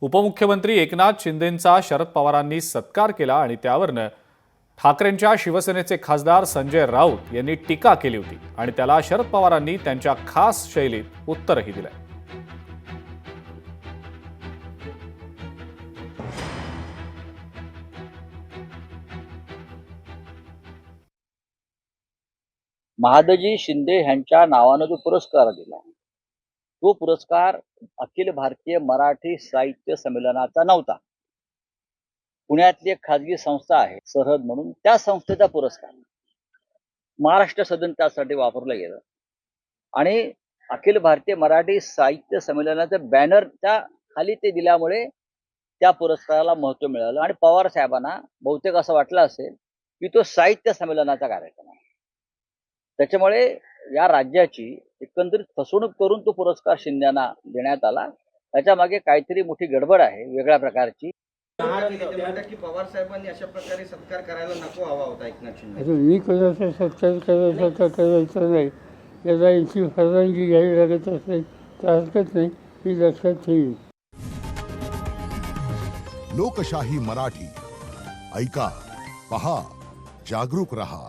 उपमुख्यमंत्री एकनाथ शिंदेंचा शरद पवारांनी सत्कार केला आणि त्यावरनं ठाकरेंच्या शिवसेनेचे खासदार संजय राऊत यांनी टीका केली होती आणि त्याला शरद पवारांनी त्यांच्या खास शैलीत उत्तरही दिलं. महादजी शिंदे यांच्या नावानं जो पुरस्कार दिला तो पुरस्कार अखिल भारतीय मराठी साहित्य संमेलनाचा नव्हता. पुण्यातली एक खाजगी संस्था आहे सरहद म्हणून, त्या संस्थेचा पुरस्कार महाराष्ट्र सदन त्यासाठी वापरलं गेलं आणि अखिल भारतीय मराठी साहित्य संमेलनाचं बॅनरच्या खाली ते दिल्यामुळे त्या पुरस्काराला महत्व मिळालं आणि पवार साहेबांना बहुतेक असं वाटलं असेल की तो साहित्य संमेलनाचा कार्यक्रम आहे. त्याच्यामुळे या राज्याची एकंदरीत फसवणूक करून तो पुरस्कार शिंदेना देण्यात आला. त्याच्या मागे काहीतरी मोठी गडबड आहे वेगळ्या प्रकारची. की पवार साहेबांनी अशा प्रकारे सत्कार करायला नको हवा होता एकनाथ शिंदे. मी कोणाचा सत्कार करायचा नाही. त्याला याची परवानगी घ्यावी लागत असेल तर हरकत नाही, ही लक्षात ठेवीन. लोकशाही मराठी ऐका, पहा, जागरूक रहा.